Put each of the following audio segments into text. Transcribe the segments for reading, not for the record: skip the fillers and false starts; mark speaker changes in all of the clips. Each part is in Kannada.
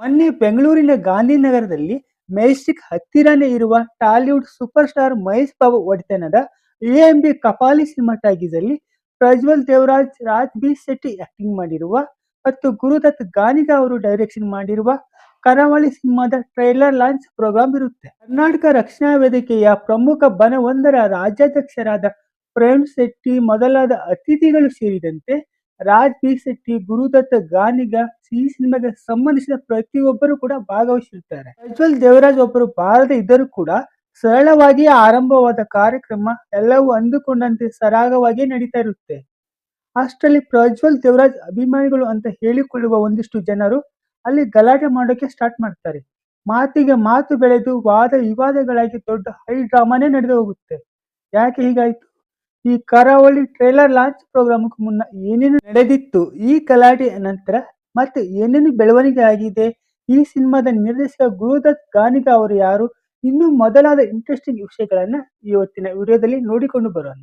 Speaker 1: ಮೊನ್ನೆ ಬೆಂಗಳೂರಿನ ಗಾಂಧಿನಗರದಲ್ಲಿ ಮೆಜೆಸ್ಟಿಕ್ ಹತ್ತಿರನೇ ಇರುವ Tollywood super star Mahesh Babu ಒಡೆತನದ ಎಎಂಬಿ ಕಪಾಲಿ ಸಿನಿಮಾ ಟಾಕೀಸಲ್ಲಿ ಪ್ರಜ್ವಲ್ ದೇವರಾಜ್, ರಾಜ್ ಬಿ ಶೆಟ್ಟಿ ಆಕ್ಟಿಂಗ್ ಮಾಡಿರುವ ಮತ್ತು ಗುರುದತ್ ಗಾನಿಗ ಅವರು ಡೈರೆಕ್ಷನ್ ಮಾಡಿರುವ ಕರಾವಳಿ ಸಿನಿಮಾದ ಟ್ರೈಲರ್ ಲಾಂಚ್ ಪ್ರೋಗ್ರಾಂ ಇರುತ್ತೆ. ಕರ್ನಾಟಕ ರಕ್ಷಣಾ ವೇದಿಕೆಯ ಪ್ರಮುಖ ಬಣವೊಂದರ ರಾಜ್ಯಾಧ್ಯಕ್ಷರಾದ ಪ್ರೇಮ್ ಶೆಟ್ಟಿ ಮೊದಲಾದ ಅತಿಥಿಗಳು ಸೇರಿದಂತೆ ರಾಜ್ ಬಿ ಶೆಟ್ಟಿ, ಗುರುದತ್ ಗಾನಿಗ ಈ ಸಿನಿಮಾಗೆ ಸಂಬಂಧಿಸಿದ ಪ್ರತಿಯೊಬ್ಬರು ಕೂಡ ಭಾಗವಹಿಸಿರುತ್ತಾರೆ. ಪ್ರಜ್ವಲ್ ದೇವರಾಜ್ ಒಬ್ಬರು ಬಾರದೆ ಇದ್ದರೂ ಕೂಡ ಸರಳವಾಗಿ ಆರಂಭವಾದ ಕಾರ್ಯಕ್ರಮ ಎಲ್ಲವೂ ಅಂದುಕೊಂಡಂತೆ ಸರಾಗವಾಗಿ ನಡೀತಾ ಇರುತ್ತೆ. ಅಷ್ಟರಲ್ಲಿ ಪ್ರಜ್ವಲ್ ದೇವರಾಜ್ ಅಭಿಮಾನಿಗಳು ಅಂತ ಹೇಳಿಕೊಳ್ಳುವ ಒಂದಿಷ್ಟು ಜನರು ಅಲ್ಲಿ ಗಲಾಟೆ ಮಾಡೋಕೆ ಸ್ಟಾರ್ಟ್ ಮಾಡ್ತಾರೆ. ಮಾತಿಗೆ ಮಾತು ಬೆಳೆದು ವಾದ ವಿವಾದಗಳಾಗಿ ದೊಡ್ಡ ಹೈ ಡ್ರಾಮಾನೇ ನಡೆದು ಹೋಗುತ್ತೆ. ಯಾಕೆ ಹೀಗಾಯ್ತು? ಈ ಕರಾವಳಿ ಟ್ರೇಲರ್ ಲಾಂಚ್ ಪ್ರೋಗ್ರಾಮಕ್ಕೂ ಮುನ್ನ ಏನೇನು ನಡೆದಿತ್ತು, ಈ ಗಲಾಟೆ ನಂತರ ಮತ್ತೆ ಏನೇನು ಬೆಳವಣಿಗೆ ಆಗಿದೆ, ಈ ಸಿನಿಮಾದ ನಿರ್ದೇಶಕ ಗುರುದತ್ ಗಾನಿಗ ಅವರು ಯಾರು, ಇನ್ನೂ ಮೊದಲಾದ ಇಂಟ್ರೆಸ್ಟಿಂಗ್ ವಿಷಯಗಳನ್ನ ಇವತ್ತಿನ ವಿಡಿಯೋದಲ್ಲಿ ನೋಡಿಕೊಂಡು ಬರೋಣ.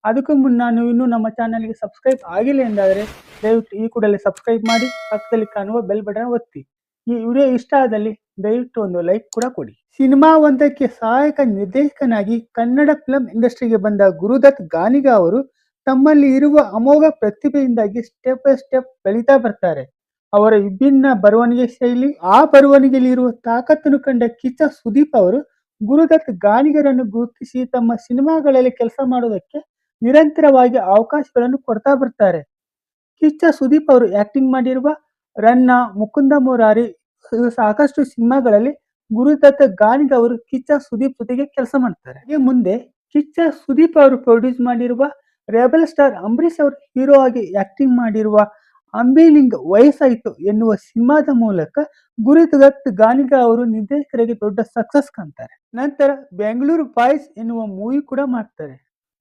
Speaker 1: ಅದಕ್ಕೂ ಮುನ್ನ ನೀವು ಇನ್ನೂ ನಮ್ಮ ಚಾನಲ್ಗೆ ಸಬ್ಸ್ಕ್ರೈಬ್ ಆಗಿಲ್ಲ ಎಂದಾದರೆ ದಯವಿಟ್ಟು ಈ ಕೂಡಲೇ ಸಬ್ಸ್ಕ್ರೈಬ್ ಮಾಡಿ, ಪಕ್ಕದಲ್ಲಿ ಕಾಣುವ ಬೆಲ್ ಬಟನ್ ಒತ್ತಿ. ಈ ವಿಡಿಯೋ ಇಷ್ಟ ಆದಲ್ಲಿ ದಯವಿಟ್ಟು ಒಂದು ಲೈಕ್ ಕೂಡ ಕೊಡಿ. ಸಿನಿಮಾ ಒಂದಕ್ಕೆ ಸಹಾಯಕ ನಿರ್ದೇಶಕನಾಗಿ ಕನ್ನಡ ಫಿಲ್ಮ್ ಇಂಡಸ್ಟ್ರಿಗೆ ಬಂದ ಗುರುದತ್ ಗಾನಿಗ ಅವರು ತಮ್ಮಲ್ಲಿ ಇರುವ ಅಮೋಘ ಪ್ರತಿಭೆಯಿಂದಾಗಿ ಸ್ಟೆಪ್ ಬೈ ಸ್ಟೆಪ್ ಬೆಳೀತಾ ಬರ್ತಾರೆ. ಅವರ ವಿಭಿನ್ನ ಬರವಣಿಗೆ ಶೈಲಿ, ಆ ಬರವಣಿಗೆಯಲ್ಲಿ ಇರುವ ತಾಕತ್ತನ್ನು ಕಂಡ ಕಿಚ್ಚ ಸುದೀಪ್ ಅವರು ಗುರುದತ್ ಗಾನಿಗರನ್ನು ಗುರುತಿಸಿ ತಮ್ಮ ಸಿನಿಮಾಗಳಲ್ಲಿ ಕೆಲಸ ಮಾಡೋದಕ್ಕೆ ನಿರಂತರವಾಗಿ ಅವಕಾಶಗಳನ್ನು ಕೊಡ್ತಾ ಬರ್ತಾರೆ. ಕಿಚ್ಚ ಸುದೀಪ್ ಅವರು ಆಕ್ಟಿಂಗ್ ಮಾಡಿರುವ ರನ್ನ, ಮುಕುಂದ ಮುರಾರಿ ಸಾಕಷ್ಟು ಸಿನಿಮಾಗಳಲ್ಲಿ ಗುರುದತ್ ಗಾನಿಗ ಅವರು ಕಿಚ್ಚ ಸುದೀಪ್ ಜೊತೆಗೆ ಕೆಲಸ ಮಾಡ್ತಾರೆ. ಹಾಗೆ ಮುಂದೆ ಕಿಚ್ಚ ಸುದೀಪ್ ಅವರು ಪ್ರೊಡ್ಯೂಸ್ ಮಾಡಿರುವ ರೆಬಲ್ ಸ್ಟಾರ್ ಅಂಬರೀಶ್ ಅವರು ಹೀರೋ ಆಗಿ ಆಕ್ಟಿಂಗ್ ಮಾಡಿರುವ ಅಂಬಿಲಿಂಗ್ ವಯಸ್ಸಾಯಿತು ಎನ್ನುವ ಸಿನಿಮಾದ ಮೂಲಕ ಗುರುದತ್ ಗಾನಿಗ ಅವರು ನಿರ್ದೇಶಕರಿಗೆ ದೊಡ್ಡ ಸಕ್ಸಸ್ ಕಾಣ್ತಾರೆ. ನಂತರ ಬೆಂಗಳೂರು ಬಾಯ್ಸ್ ಎನ್ನುವ ಮೂವಿ ಕೂಡ ಮಾಡ್ತಾರೆ.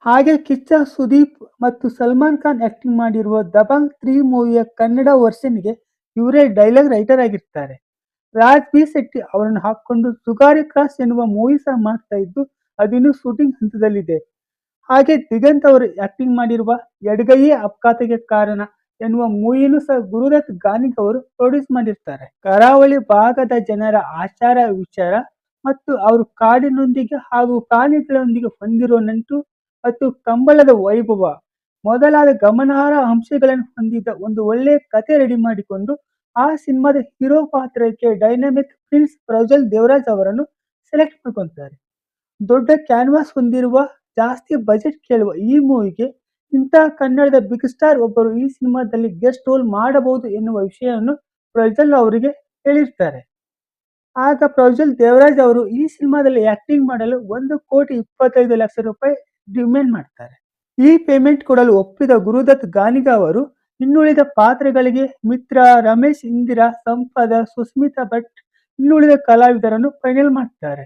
Speaker 1: ಹಾಗೆ ಕಿಚ್ಚ ಸುದೀಪ್ ಮತ್ತು ಸಲ್ಮಾನ್ ಖಾನ್ ಆಕ್ಟಿಂಗ್ ಮಾಡಿರುವ ದಬಾಂಗ್ 3 ಮೂವಿಯ ಕನ್ನಡ ವರ್ಷನ್ಗೆ ಇವರೇ ಡೈಲಾಗ್ ರೈಟರ್ ಆಗಿರ್ತಾರೆ. ರಾಜ್ ಬಿ ಶೆಟ್ಟಿ ಅವರನ್ನು ಹಾಕೊಂಡು ಜುಗಾರಿ ಕ್ರಾಸ್ ಎನ್ನುವ ಮೂವಿ ಸಹ ಮಾಡ್ತಾ ಇದ್ದು ಅದಿನ್ನೂ ಶೂಟಿಂಗ್ ಹಂತದಲ್ಲಿದೆ. ಹಾಗೆ ದಿಗಂತ್ ಅವರು ಆಕ್ಟಿಂಗ್ ಮಾಡಿರುವ ಎಡಗೈಯೇ ಅಪಘಾತಕ್ಕೆ ಕಾರಣ ಎನ್ನುವ ಮೂವಿಯನ್ನು ಸಹ ಗುರುದತ್ ಗಾನಿಗ ಅವರು ಪ್ರೊಡ್ಯೂಸ್ ಮಾಡಿರ್ತಾರೆ. ಕರಾವಳಿ ಭಾಗದ ಜನರ ಆಚಾರ ವಿಚಾರ ಮತ್ತು ಅವರು ಕಾಡಿನೊಂದಿಗೆ ಹಾಗೂ ಪ್ರಾಣಿಗಳೊಂದಿಗೆ ಹೊಂದಿರುವ ನಂಟು ಮತ್ತು ಕಂಬಳದ ವೈಭವ ಮೊದಲಾದ ಗಮನಾರ್ಹ ಅಂಶಗಳನ್ನು ಹೊಂದಿದ್ದ ಒಂದು ಒಳ್ಳೆಯ ಕತೆ ರೆಡಿ ಮಾಡಿಕೊಂಡು ಆ ಸಿನಿಮಾದ ಹೀರೋ ಪಾತ್ರಕ್ಕೆ ಡೈನಾಮಿಕ್ ಪ್ರಿನ್ಸ್ ಪ್ರಜ್ವಲ್ ದೇವರಾಜ್ ಅವರನ್ನು ಸೆಲೆಕ್ಟ್ ಮಾಡ್ಕೊತಾರೆ. ದೊಡ್ಡ ಕ್ಯಾನ್ವಾಸ್ ಹೊಂದಿರುವ, ಜಾಸ್ತಿ ಬಜೆಟ್ ಕೇಳುವ ಈ ಮೂವಿಗೆ ಇಂತಹ ಕನ್ನಡದ ಬಿಗ್ ಸ್ಟಾರ್ ಒಬ್ಬರು ಈ ಸಿನಿಮಾದಲ್ಲಿ ಗೆಸ್ಟ್ ರೋಲ್ ಮಾಡಬಹುದು ಎನ್ನುವ ವಿಷಯವನ್ನು ಪ್ರಜ್ವಲ್ ಅವರಿಗೆ ಹೇಳಿರ್ತಾರೆ. ಆಗ ಪ್ರಜ್ವಲ್ ದೇವರಾಜ್ ಅವರು ಈ ಸಿನಿಮಾದಲ್ಲಿ ಆಕ್ಟಿಂಗ್ ಮಾಡಲು 1,25,00,000 ರೂಪಾಯಿ ಡಿಮ್ಯಾಂಡ್ ಮಾಡ್ತಾರೆ. ಈ ಪೇಮೆಂಟ್ ಕೊಡಲು ಒಪ್ಪಿದ ಗುರುದತ್ ಗಾನಿಗ ಅವರು ಇನ್ನುಳಿದ ಪಾತ್ರಗಳಿಗೆ ಮಿತ್ರ, ರಮೇಶ್ ಇಂದಿರಾ, ಸಂಪದ, ಸುಸ್ಮಿತಾ ಭಟ್ ಇನ್ನುಳಿದ ಕಲಾವಿದರನ್ನು ಫೈನಲ್ ಮಾಡ್ತಾರೆ.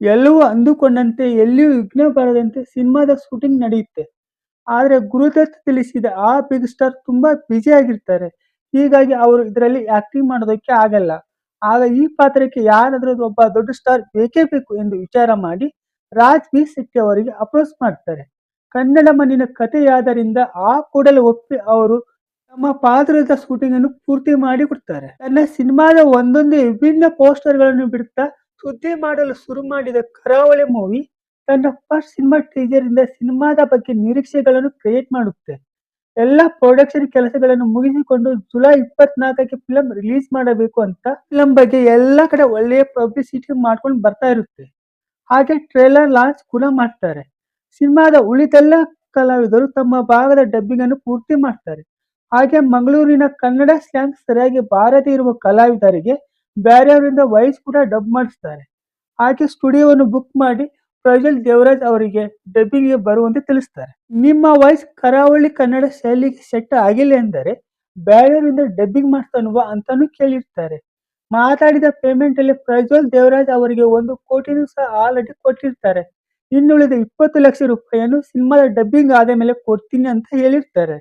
Speaker 1: ಎಲ್ಲವೂ ಅಂದುಕೊಂಡಂತೆ ಎಲ್ಲಿಯೂ ವಿಘ್ನ ಬರದಂತೆ ಸಿನಿಮಾದ ಶೂಟಿಂಗ್ ನಡೆಯುತ್ತೆ. ಆದರೆ ಗುರುದತ್ ತಿಳಿಸಿದ ಆ ಬಿಗ್ ಸ್ಟಾರ್ ತುಂಬಾ ಬ್ಯುಸಿ ಆಗಿರ್ತಾರೆ. ಹೀಗಾಗಿ ಅವರು ಇದರಲ್ಲಿ ಆಕ್ಟಿಂಗ್ ಮಾಡೋದಕ್ಕೆ ಆಗಲ್ಲ. ಆಗ ಈ ಪಾತ್ರಕ್ಕೆ ಯಾರಾದರೂ ಒಬ್ಬ ದೊಡ್ಡ ಸ್ಟಾರ್ ಬೇಕೇ ಬೇಕು ಎಂದು ವಿಚಾರ ಮಾಡಿ ರಾಜ್ ಬಿ ಶೆಟ್ಟಿ ಅವರಿಗೆ ಅಪ್ರೋಚ್ ಮಾಡ್ತಾರೆ. ಕನ್ನಡ ಮಣ್ಣಿನ ಕಥೆಯಾದ್ದರಿಂದ ಆ ಕೂಡಲೇ ಒಪ್ಪಿ ಅವರು ತಮ್ಮ ಪಾತ್ರದ ಶೂಟಿಂಗ್ ಅನ್ನು ಪೂರ್ತಿ ಮಾಡಿ ಕೊಡ್ತಾರೆ. ತನ್ನ ಸಿನಿಮಾದ ಒಂದೊಂದೇ ವಿಭಿನ್ನ ಪೋಸ್ಟರ್ಗಳನ್ನು ಬಿಡುತ್ತಾ ಸುದ್ದಿ ಮಾಡಲು ಶುರು ಮಾಡಿದ ಕರಾವಳಿ ಮೂವಿ ತನ್ನ ಫಸ್ಟ್ ಸಿನಿಮಾ ಟೀಸರ್ ಇಂದ ಸಿನಿಮಾದ ಬಗ್ಗೆ ನಿರೀಕ್ಷೆಗಳನ್ನು ಕ್ರಿಯೇಟ್ ಮಾಡುತ್ತೆ. ಎಲ್ಲ ಪ್ರೊಡಕ್ಷನ್ ಕೆಲಸಗಳನ್ನು ಮುಗಿಸಿಕೊಂಡು ಜುಲೈ 24ಕ್ಕೆ ಫಿಲಂ ರಿಲೀಸ್ ಮಾಡಬೇಕು ಅಂತ ಫಿಲಂ ಬಗ್ಗೆ ಎಲ್ಲ ಕಡೆ ಒಳ್ಳೆಯ ಪಬ್ಲಿಸಿಟಿ ಮಾಡ್ಕೊಂಡು ಬರ್ತಾ ಇರುತ್ತೆ. ಹಾಗೆ ಟ್ರೇಲರ್ ಲಾಂಚ್ ಕೂಡ ಮಾಡ್ತಾರೆ. ಸಿನಿಮಾದ ಉಳಿದೆಲ್ಲ ಕಲಾವಿದರು ತಮ್ಮ ಭಾಗದ ಡಬ್ಬಿಂಗ್ ಅನ್ನು ಪೂರ್ತಿ ಮಾಡ್ತಾರೆ. ಹಾಗೆ ಮಂಗಳೂರಿನ ಕನ್ನಡ ಸ್ಲ್ಯಾಂಗ್ ಸರಿಯಾಗಿ ಬಾರದೇ ಇರುವ ಕಲಾವಿದರಿಗೆ ಬೇರೆಯವರಿಂದ ವಾಯ್ಸ್ ಕೂಡ ಡಬ್ ಮಾಡಿಸ್ತಾರೆ. ಹಾಗೆ ಸ್ಟುಡಿಯೋವನ್ನು ಬುಕ್ ಮಾಡಿ ಪ್ರಜ್ವಲ್ ದೇವರಾಜ್ ಅವರಿಗೆ ಡಬ್ಬಿಂಗ್ಗೆ ಬರುವಂತೆ ತಿಳಿಸ್ತಾರೆ. ನಿಮ್ಮ ವಾಯ್ಸ್ ಕರಾವಳಿ ಕನ್ನಡ ಶೈಲಿಗೆ ಸೆಟ್ ಆಗಿಲ್ಲ ಎಂದರೆ ಬೇರೆಯವರಿಂದ ಡಬ್ಬಿಂಗ್ ಮಾಡ್ತಾನುವ ಅಂತಾನು ಕೇಳಿರ್ತಾರೆ. ಮಾತಾಡಿದ ಪೇಮೆಂಟ್ ಅಲ್ಲಿ ಪ್ರಜ್ವಲ್ ದೇವರಾಜ್ ಅವರಿಗೆ 1 ಕೋಟಿನೂ ಸಹ ಆಲ್ರೆಡಿ ಕೊಟ್ಟಿರ್ತಾರೆ. ಇನ್ನುಳಿದ 20 ಲಕ್ಷ ರೂಪಾಯಿಯನ್ನು ಸಿನಿಮಾದ ಡಬ್ಬಿಂಗ್ ಆದ ಮೇಲೆ ಕೊಡ್ತೀನಿ ಅಂತ ಹೇಳಿರ್ತಾರೆ.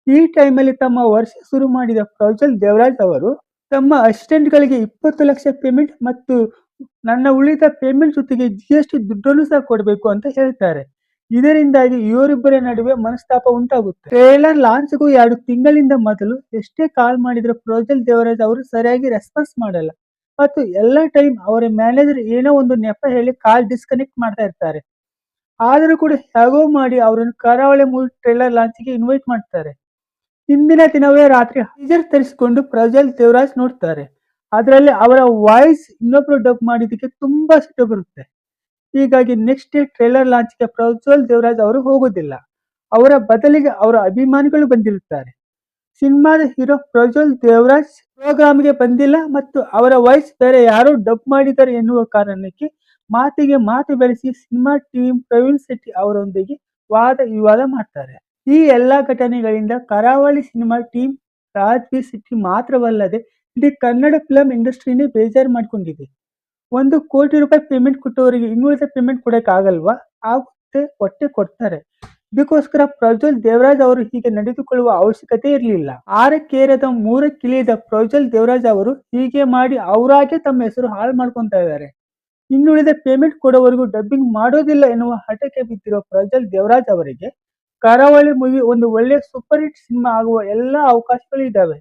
Speaker 1: ಈ ಟೈಮಲ್ಲಿ ತಮ್ಮ ವರ್ಷ ಶುರು ಮಾಡಿದ ಪ್ರಜ್ವಲ್ ದೇವರಾಜ್ ಅವರು ತಮ್ಮ ಅಸಿಸ್ಟೆಂಟ್ಗಳಿಗೆ 20 ಲಕ್ಷ ಪೇಮೆಂಟ್ ಮತ್ತು ನನ್ನ ಉಳಿದ ಪೇಮೆಂಟ್ ಜೊತೆಗೆ GST ದುಡ್ಡನ್ನು ಸಹ ಕೊಡಬೇಕು ಅಂತ ಹೇಳ್ತಾರೆ. ಇದರಿಂದಾಗಿ ಇವರಿಬ್ಬರ ನಡುವೆ ಮನಸ್ತಾಪ ಉಂಟಾಗುತ್ತೆ. ಟ್ರೇಲರ್ ಲಾಂಚ್ಗೂ 2 ತಿಂಗಳಿಂದ ಮೊದಲು ಎಷ್ಟೇ ಕಾಲ್ ಮಾಡಿದ್ರು ಪ್ರಜ್ವಲ್ ದೇವರಾಜ್ ಅವರು ಸರಿಯಾಗಿ ರೆಸ್ಪಾನ್ಸ್ ಮಾಡಲ್ಲ ಮತ್ತು ಎಲ್ಲ ಟೈಮ್ ಅವರ ಮ್ಯಾನೇಜರ್ ಏನೋ ಒಂದು ನೆಪ ಹೇಳಿ ಕಾಲ್ ಡಿಸ್ಕನೆಕ್ಟ್ ಮಾಡ್ತಾ ಇರ್ತಾರೆ. ಆದರೂ ಕೂಡ ಹೇಗೋ ಮಾಡಿ ಅವರನ್ನು ಕರಾವಳಿ ಮೂವಿ ಟ್ರೇಲರ್ ಲಾಂಚ್ಗೆ ಇನ್ವೈಟ್ ಮಾಡ್ತಾರೆ. ಹಿಂದಿನ ದಿನವೇ ರಾತ್ರಿ ಟೀಸರ್ ತರಿಸಿಕೊಂಡು ಪ್ರಜ್ವಲ್ ದೇವರಾಜ್ ನೋಡ್ತಾರೆ. ಅದರಲ್ಲಿ ಅವರ ವಾಯ್ಸ್ ಇನ್ನೊಬ್ರು ಡಬ್ ಮಾಡಿದ್ದಕ್ಕೆ ತುಂಬಾ ಸಿಟ್ಟು ಬರುತ್ತೆ. ಹೀಗಾಗಿ ನೆಕ್ಸ್ಟ್ ಡೇ ಟ್ರೇಲರ್ ಲಾಂಚ್ಗೆ ಪ್ರಜ್ವಲ್ ದೇವರಾಜ್ ಅವರು ಹೋಗೋದಿಲ್ಲ. ಅವರ ಬದಲಿಗೆ ಅವರ ಅಭಿಮಾನಿಗಳು ಬಂದಿರುತ್ತಾರೆ. ಸಿನಿಮಾದ ಹೀರೋ ಪ್ರಜ್ವಲ್ ದೇವರಾಜ್ ಪ್ರೋಗ್ರಾಮ್ಗೆ ಬಂದಿಲ್ಲ ಮತ್ತು ಅವರ ವಾಯ್ಸ್ ಬೇರೆ ಯಾರೋ ಡಬ್ ಮಾಡಿದ್ದಾರೆ ಎನ್ನುವ ಕಾರಣಕ್ಕೆ ಮಾತಿಗೆ ಮಾತು ಬೆಳೆಸಿ ಸಿನಿಮಾ ಟೀಮ್ ಪ್ರವೀಣ್ ಶೆಟ್ಟಿ ಅವರೊಂದಿಗೆ ವಾದ ವಿವಾದ ಮಾಡ್ತಾರೆ. ಈ ಎಲ್ಲಾ ಘಟನೆಗಳಿಂದ ಕರಾವಳಿ cinema team Raj B Shetty ಮಾತ್ರವಲ್ಲದೆ ಇಡೀ ಕನ್ನಡ ಫಿಲಂ ಇಂಡಸ್ಟ್ರಿನೇ ಬೇಜಾರು ಮಾಡಿಕೊಂಡಿದೆ. 1 ಕೋಟಿ ರೂಪಾಯಿ ಪೇಮೆಂಟ್ ಕೊಟ್ಟವರಿಗೆ ಇನ್ನುಳಿದ ಪೇಮೆಂಟ್ ಕೊಡಕ್ಕಾಗಲ್ವಾ? ಆಗುತ್ತೆ, ಕೊಟ್ಟೆ ಕೊಡ್ತಾರೆ. ಇದಕ್ಕೋಸ್ಕರ ಪ್ರಜ್ವಲ್ ದೇವರಾಜ್ ಅವರು ಹೀಗೆ ನಡೆದುಕೊಳ್ಳುವ ಅವಶ್ಯಕತೆ ಇರಲಿಲ್ಲ. 6ಕ್ಕೇರದ 3ಕ್ಕಿಳಿದ ಪ್ರಜ್ವಲ್ ದೇವರಾಜ್ ಅವರು ಹೀಗೆ ಮಾಡಿ ಅವರಾಗೆ ತಮ್ಮ ಹೆಸರು ಹಾಳು ಮಾಡ್ಕೊಂತ ಇದ್ದಾರೆ. ಇನ್ನುಳಿದ ಪೇಮೆಂಟ್ ಕೊಡೋವರೆಗೂ ಡಬ್ಬಿಂಗ್ ಮಾಡೋದಿಲ್ಲ ಎನ್ನುವ ಹಠಕ್ಕೆ ಬಿದ್ದಿರುವ ಪ್ರಜ್ವಲ್ ದೇವರಾಜ್ ಅವರಿಗೆ ಕರಾವಳಿ ಮೂವಿ ಒಂದು ಒಳ್ಳೆಯ ಸೂಪರ್ ಹಿಟ್ ಸಿನಿಮಾ ಆಗುವ ಎಲ್ಲಾ ಅವಕಾಶಗಳು ಇದ್ದಾವೆ.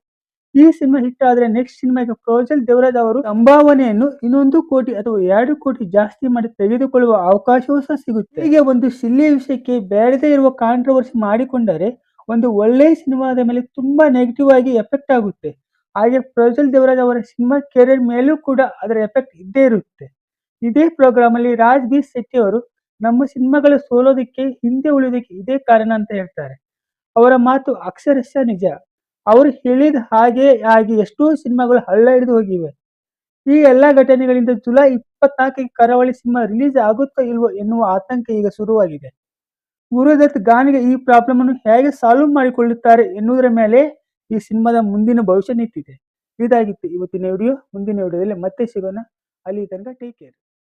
Speaker 1: ಈ ಸಿನಿಮಾ ಹಿಟ್ ಆದ್ರೆ ನೆಕ್ಸ್ಟ್ ಸಿನಿಮಾಗೆ ಪ್ರಜ್ವಲ್ ದೇವರಾಜ್ ಅವರು ಸಂಭಾವನೆಯನ್ನು 1 ಕೋಟಿ ಅಥವಾ 2 ಕೋಟಿ ಜಾಸ್ತಿ ಮಾಡಿ ತೆಗೆದುಕೊಳ್ಳುವ ಅವಕಾಶವೂ ಸಹ ಸಿಗುತ್ತೆ. ಹೀಗೆ ಒಂದು ಸಿಲ್ಲಿ ವಿಷಯಕ್ಕೆ ಬೇಡದೇ ಇರುವ ಕಾಂಟ್ರವರ್ಸಿ ಮಾಡಿಕೊಂಡರೆ ಒಂದು ಒಳ್ಳೆಯ ಸಿನಿಮಾದ ಮೇಲೆ ತುಂಬಾ ನೆಗೆಟಿವ್ ಆಗಿ ಎಫೆಕ್ಟ್ ಆಗುತ್ತೆ. ಹಾಗೆ ಪ್ರಜ್ವಲ್ ದೇವರಾಜ್ ಅವರ ಸಿನಿಮಾ ಕೆರಿಯರ್ ಮೇಲೂ ಕೂಡ ಅದರ ಎಫೆಕ್ಟ್ ಇದ್ದೇ ಇರುತ್ತೆ. ಇದೇ ಪ್ರೋಗ್ರಾಮ್ ಅಲ್ಲಿ ರಾಜ್ ಬಿ ಶೆಟ್ಟಿ ಅವರು ನಮ್ಮ ಸಿನಿಮಾಗಳು ಸೋಲೋದಕ್ಕೆ ಹಿಂದೆ ಉಳಿಯೋದಕ್ಕೆ ಇದೇ ಕಾರಣ ಅಂತ ಹೇಳ್ತಾರೆ. ಅವರ ಮಾತು ಅಕ್ಷರಶಃ ನಿಜ. ಅವರು ಹೇಳಿದ ಹಾಗೆ ಆಗಿ ಎಷ್ಟೋ ಸಿನಿಮಾಗಳು ಹಳ್ಳ ಹಿಡಿದು ಹೋಗಿವೆ. ಈ ಎಲ್ಲಾ ಘಟನೆಗಳಿಂದ ಜುಲೈ 24ಕ್ಕೆ ಕರಾವಳಿ ಸಿನಿಮಾ ರಿಲೀಸ್ ಆಗುತ್ತೋ ಇಲ್ವೋ ಎನ್ನುವ ಆತಂಕ ಈಗ ಶುರುವಾಗಿದೆ. ಗುರುದತ್ ಗಾನಿಗೆ ಈ ಪ್ರಾಬ್ಲಮ್ ಅನ್ನು ಹೇಗೆ ಸಾಲ್ವ್ ಮಾಡಿಕೊಳ್ಳುತ್ತಾರೆ ಎನ್ನುವುದರ ಮೇಲೆ ಈ ಸಿನಿಮಾದ ಮುಂದಿನ ಭವಿಷ್ಯ ನಿಂತಿದೆ. ಇದಾಗಿತ್ತು ಇವತ್ತಿನ ವಿಡಿಯೋ. ಮುಂದಿನ ವಿಡಿಯೋದಲ್ಲಿ ಮತ್ತೆ ಸಿಗೋಣ. ಅಲ್ಲಿ ತನಕ ಟೇಕ್ ಕೇರ್.